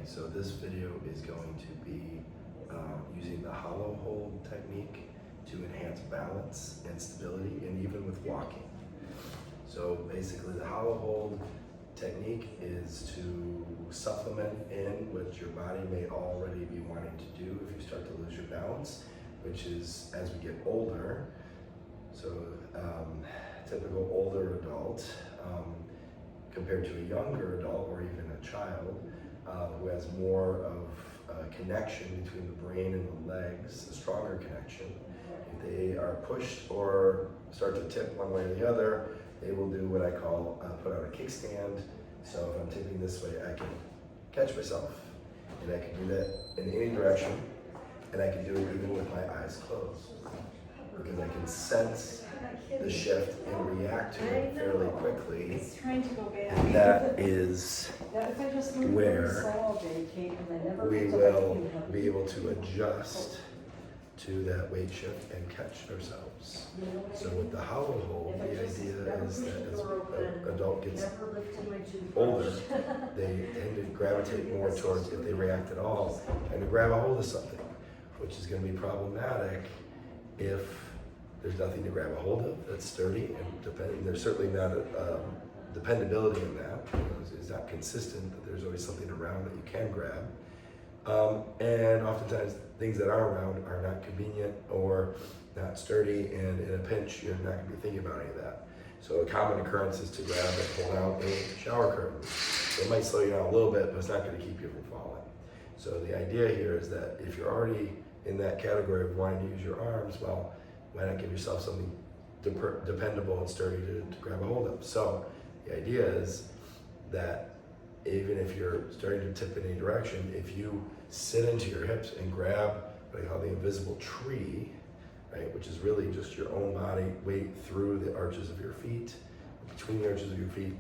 So this video is going to be using the hollow hold technique to enhance balance and stability, and even with walking. So basically the hollow hold technique is to supplement in what your body may already be wanting to do if you start to lose your balance, which is as we get older. So typical older adult compared to a younger adult or even a child who has more of a connection between the brain and the legs, a stronger connection. If they are pushed or start to tip one way or the other, they will do what I call put out a kickstand. So if I'm tipping this way, I can catch myself, and I can do that in any direction, and I can do it even with my eyes closed, because I can sense the shift and react to it fairly quickly. It's trying to go back. And that is where we will be able to adjust to that weight shift and catch ourselves. So with the hollow hold, the idea is that as an adult gets older, they tend to gravitate more towards, if they react at all, trying to grab a hold of something, which is going to be problematic if there's nothing to grab a hold of that's sturdy, and there's certainly not a dependability in that. It's not consistent, that there's always something around that you can grab. And oftentimes things that are around are not convenient or not sturdy, and in a pinch you're not going to be thinking about any of that. So a common occurrence is to grab and pull out a shower curtain. So it might slow you down a little bit, but it's not going to keep you from falling. So the idea here is that if you're already in that category of wanting to use your arms, well, why not give yourself something dependable and sturdy to grab a hold of? So the idea is that even if you're starting to tip in any direction, if you sit into your hips and grab what I call the invisible tree, right, which is really just your own body weight through the arches of your feet, between the arches of your feet,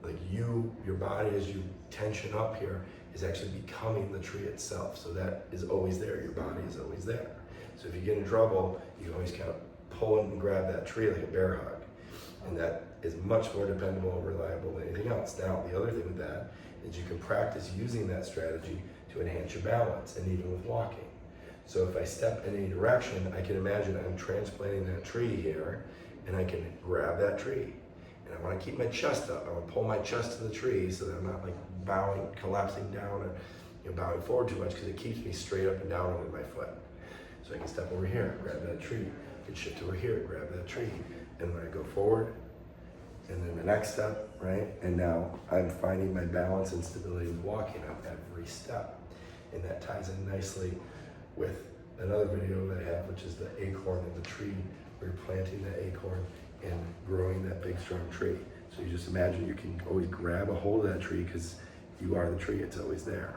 like your body, as you tension up here, is actually becoming the tree itself. So that is always there. Your body is always there. So if you get in trouble, you always kind of pull and grab that tree like a bear hug. And that is much more dependable and reliable than anything else. Now, the other thing with that is you can practice using that strategy to enhance your balance, and even with walking. So if I step in any direction, I can imagine I'm transplanting that tree here, and I can grab that tree. And I want to keep my chest up. I want to pull my chest to the tree so that I'm not like bowing, collapsing down, or bowing forward too much, because it keeps me straight up and down over my foot. So I can step over here, grab that tree. I can shift over here, grab that tree. And when I go forward, and then the next step, right? And now I'm finding my balance and stability with walking up every step. And that ties in nicely with another video that I have, which is the acorn and the tree, where you're planting the acorn and growing that big, strong tree. So you just imagine you can always grab a hold of that tree, because you are the tree, it's always there.